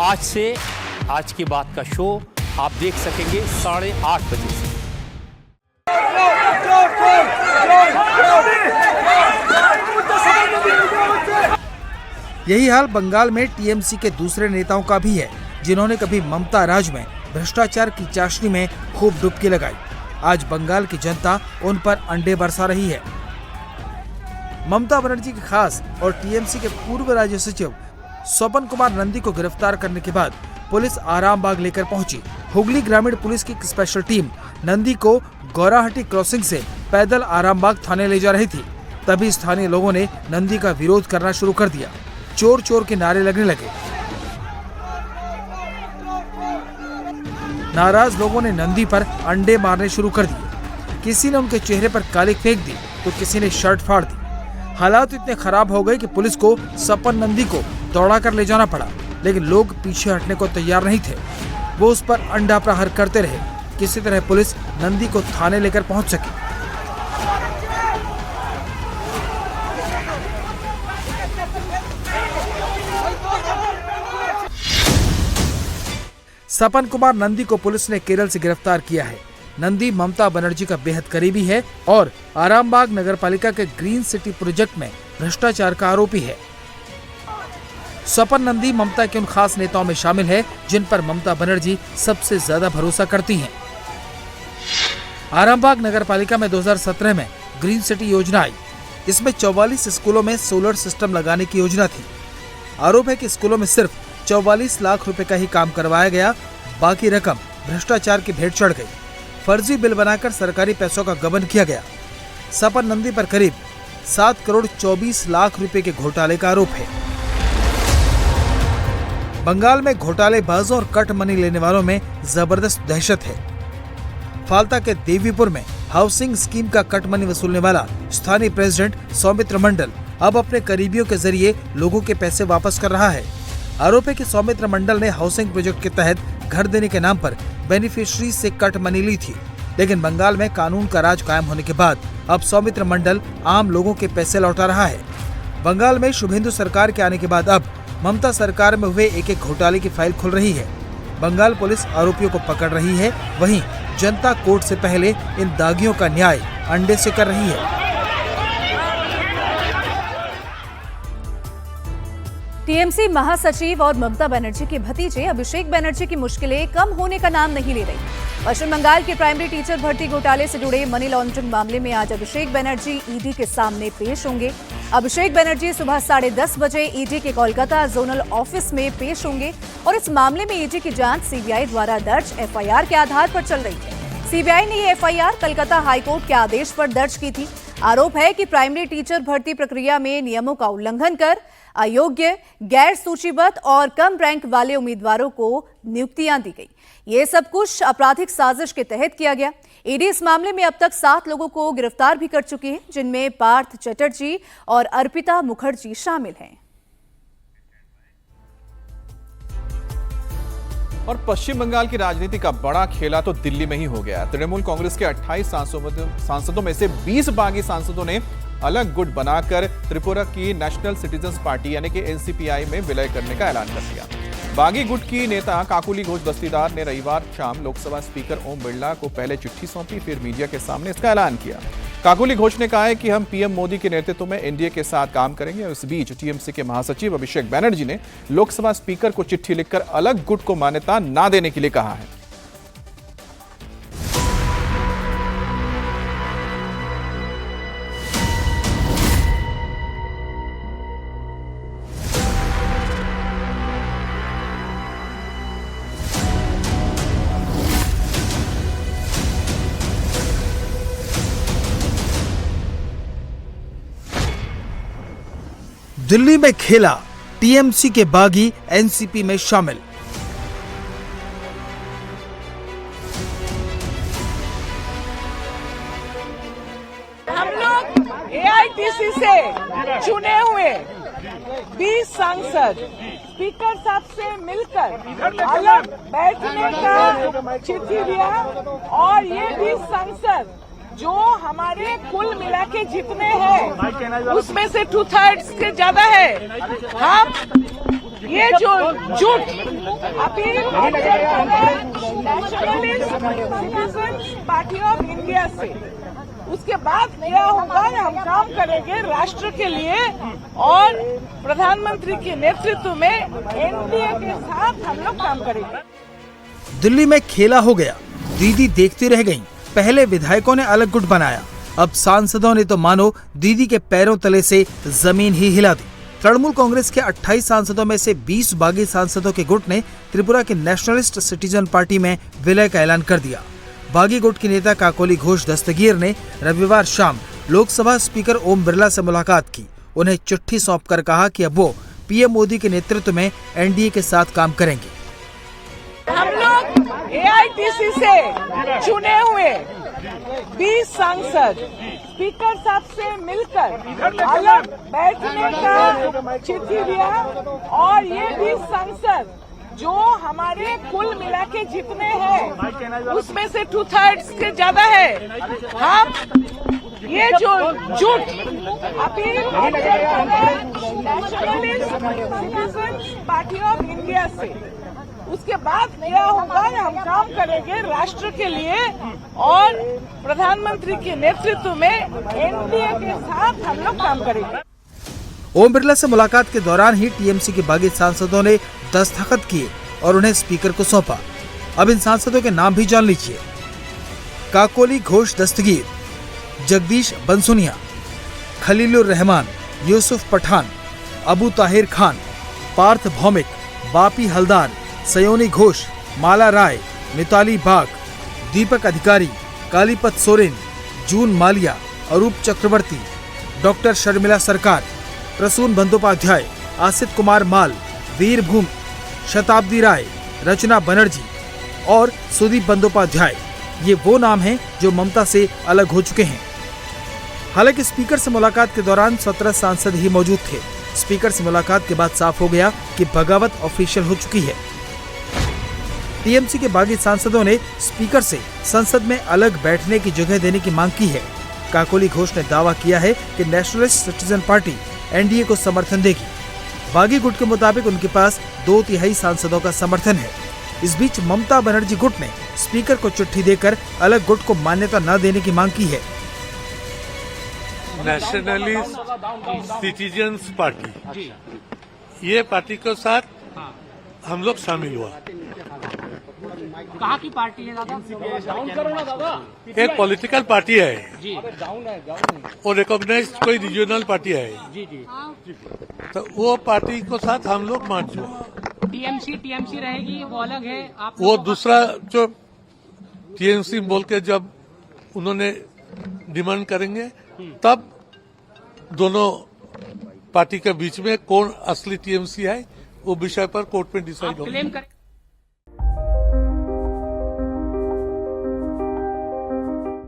आज से आज की बात का शो आप देख सकेंगे 8:30 बजे से। यही हाल बंगाल में टीएमसी के दूसरे नेताओं का भी है, जिन्होंने कभी ममता राज में भ्रष्टाचार की चाशनी में खूब डुबकी लगाई। आज बंगाल की जनता उन पर अंडे बरसा रही है। ममता बनर्जी के खास और टीएमसी के पूर्व राज्य सचिव स्वपन कुमार नंदी को गिरफ्तार करने के बाद पुलिस आरामबाग लेकर पहुंची। हुगली ग्रामीण पुलिस की स्पेशल टीम नंदी को गौराहटी क्रॉसिंग से पैदल आरामबाग थाने ले जा रही थी। तभी स्थानीय लोगों ने नंदी का विरोध करना शुरू कर दिया। चोर चोर के नारे लगने लगे। नाराज लोगों ने नंदी पर अंडे मारने शुरू कर दिए। किसी ने उनके चेहरे पर कालिक फेंक दी तो किसी ने शर्ट फाड़ दी। हालात इतने खराब हो गए कि पुलिस को स्वपन नंदी को दौड़ा कर ले जाना पड़ा, लेकिन लोग पीछे हटने को तैयार नहीं थे। वो उस पर अंडा प्रहार करते रहे। किसी तरह पुलिस नंदी को थाने लेकर पहुंच सकी। स्वपन कुमार नंदी को पुलिस ने केरल से गिरफ्तार किया है। नंदी ममता बनर्जी का बेहद करीबी है और आरामबाग नगरपालिका के ग्रीन सिटी प्रोजेक्ट में भ्रष्टाचार का आरोपी है। स्वपन नंदी ममता के उन खास नेताओं में शामिल है जिन पर ममता बनर्जी सबसे ज्यादा भरोसा करती हैं। आरामबाग नगरपालिका में 2017 में ग्रीन सिटी योजना आई। इसमें 44 स्कूलों में सोलर सिस्टम लगाने की योजना थी। आरोप है कि स्कूलों में सिर्फ 44 लाख रुपए का ही काम करवाया गया, बाकी रकम भ्रष्टाचार की भेंट चढ़ गई। फर्जी बिल बनाकर सरकारी पैसों का गबन किया गया। स्वपन नंदी पर करीब 7 करोड़ 24 लाख रुपए के घोटाले का आरोप है। बंगाल में घोटालेबाजों और कट मनी लेने वालों में जबरदस्त दहशत है। फाल्ता के देवीपुर में हाउसिंग स्कीम का कट मनी वसूलने वाला स्थानीय प्रेसिडेंट सौमित्र मंडल अब अपने करीबियों के जरिए लोगों के पैसे वापस कर रहा है। आरोप है कि सौमित्र मंडल ने हाउसिंग प्रोजेक्ट के तहत घर देने के नाम पर बेनिफिशियरी से कट मनी ली थी, लेकिन बंगाल में कानून का राज कायम होने के बाद अब सौमित्र मंडल आम लोगों के पैसे लौटा रहा है। बंगाल में शुभेंदु सरकार के आने के बाद अब ममता सरकार में हुए एक एक घोटाले की फाइल खुल रही है। बंगाल पुलिस आरोपियों को पकड़ रही है, वहीं जनता कोर्ट से पहले इन दागियों का न्याय अंडे से कर रही है। टीएमसी महासचिव और ममता बनर्जी के भतीजे अभिषेक बनर्जी की मुश्किलें कम होने का नाम नहीं ले रही। पश्चिम बंगाल के प्राइमरी टीचर भर्ती घोटाले से जुड़े मनी लॉन्ड्रिंग मामले में आज अभिषेक बनर्जी ईडी के सामने पेश होंगे। अभिषेक बनर्जी सुबह 10:30 बजे ईडी के कोलकाता जोनल ऑफिस में पेश होंगे और इस मामले में ईडी की जांच सीबीआई द्वारा दर्ज एफआईआर के आधार पर चल रही है। सीबीआई ने ये एफआईआर कलकत्ता हाईकोर्ट के आदेश पर दर्ज की थी। आरोप है कि प्राइमरी टीचर भर्ती प्रक्रिया में नियमों का उल्लंघन कर अयोग्य, गैर सूचीबद्ध और कम रैंक वाले उम्मीदवारों को नियुक्तियां दी गई। ये सब कुछ आपराधिक साजिश के तहत किया गया। ईडी इस मामले में अब तक 7 लोगों को गिरफ्तार भी कर चुकी है, जिनमें पार्थ चटर्जी और अर्पिता मुखर्जी शामिल हैं। और पश्चिम बंगाल की राजनीति का बड़ा खेला तो दिल्ली में ही हो गया। तृणमूल कांग्रेस के 28 सांसदों में से 20 बागी सांसदों ने अलग गुट बनाकर त्रिपुरा की नेशनल सिटीजन्स पार्टी यानी कि एनसीपीआई में विलय करने का ऐलान कर दिया। बागी गुट की नेता काकुली घोष दस्तीदार ने रविवार शाम लोकसभा स्पीकर ओम बिरला को पहले चिट्ठी सौंपी, फिर मीडिया के सामने इसका ऐलान किया। काकुली घोष ने कहा है कि हम पीएम मोदी के नेतृत्व में एनडीए के साथ काम करेंगे। और इस बीच टीएमसी के महासचिव अभिषेक बनर्जी ने लोकसभा स्पीकर को चिट्ठी लिखकर अलग गुट को मान्यता न देने के लिए कहा है। दिल्ली में खेला, टीएमसी के बागी एनसीपी में शामिल। हम लोग एआईटीसी से चुने हुए 20 सांसद स्पीकर साहब से मिलकर अलग बैठने का चिट्ठी दिया और ये 20 सांसद जो हमारे कुल मिला के जितने हैं उसमें से 2/3 से ज्यादा है। हम ये जो झूठ अभी नेशनलिस्ट पार्टी ऑफ इंडिया से, उसके बाद क्या होगा, हम काम करेंगे राष्ट्र के लिए और प्रधानमंत्री के नेतृत्व में एनडीए के साथ हम लोग काम करेंगे। दिल्ली में खेला हो गया, दीदी देखती रह गईं। पहले विधायकों ने अलग गुट बनाया, अब सांसदों ने तो मानो दीदी के पैरों तले से जमीन ही हिला दी। तृणमूल कांग्रेस के 28 सांसदों में से 20 बागी सांसदों के गुट ने त्रिपुरा की नेशनलिस्ट सिटीजन पार्टी में विलय का ऐलान कर दिया। बागी गुट के नेता काकोली घोष दस्तगीर ने रविवार शाम लोकसभा स्पीकर ओम बिरला से मुलाकात की। उन्हें चिट्ठी सौंपकर कहा कि अब वो पीएम मोदी के नेतृत्व में एनडीए के साथ काम करेंगे। हम लोग एआईटीसी से चुने हुए 20 सांसद स्पीकर साहब से मिलकर अलग बैठने का चिट्ठी दिया और ये 20 सांसद जो हमारे कुल मिला के जितने हैं उसमें से 2/3 से ज्यादा है, हम ये जो झूठ अभी नेशनलिस्ट पार्टी ऑफ इंडिया से, उसके बाद क्या होगा, हम काम करेंगे राष्ट्र के लिए और प्रधानमंत्री के नेतृत्व में एनडीए के साथ हम लोग काम करेंगे। ओम बिरला से मुलाकात के दौरान ही टीएमसी के बागी सांसदों ने दस्तखत किए और उन्हें स्पीकर को सौंपा। अब इन सांसदों के नाम भी जान लीजिए। काकोली घोष दस्तगीर, जगदीश बंसुनिया, खलीलुर रहमान, यूसुफ पठान, अबू ताहिर खान, पार्थ भौमिक, बापी हलदार, सयोनी घोष, माला राय, मिताली बाग, दीपक अधिकारी, कालीपत सोरेन, जून मालिया, अरूप चक्रवर्ती, डॉक्टर शर्मिला सरकार, प्रसून बंदोपाध्याय, आसित कुमार माल, वीरभूम, शताब्दी राय, रचना बनर्जी और सुदीप बंदोपाध्याय। ये वो नाम हैं जो ममता से अलग हो चुके हैं। हालांकि स्पीकर से मुलाकात के दौरान 17 सांसद ही मौजूद थे। स्पीकर से मुलाकात के बाद साफ हो गया कि बगावत ऑफिशियल हो चुकी है। टीएमसी के बागी सांसदों ने स्पीकर से संसद में अलग बैठने की जगह देने की मांग की है। काकोली घोष ने दावा किया है कि नेशनलिस्ट सिटीजन पार्टी एनडीए को समर्थन देगी। बागी गुट के मुताबिक उनके पास 2/3 सांसदों का समर्थन है। इस बीच ममता बनर्जी गुट ने स्पीकर को चिट्ठी देकर अलग गुट को मान्यता न देने की मांग की है। नेशनलिस्ट सिटीजन्स पार्टी, ये पार्टी के साथ हम लोग शामिल हुआ। कहाँ की पार्टी है दादा? एक पॉलिटिकल पार्टी है और रिकॉग्नाइज्ड कोई रीजनल पार्टी है, तो वो पार्टी को साथ हम लोग मार्च हुआ। टीएमसी रहेगी, वो अलग है। आप वो दूसरा जो टीएमसी बोल के जब उन्होंने डिमांड करेंगे तब दोनों पार्टी के बीच में कौन असली टीएमसी है वो विषय पर कोर्ट में डिसाइड होगा।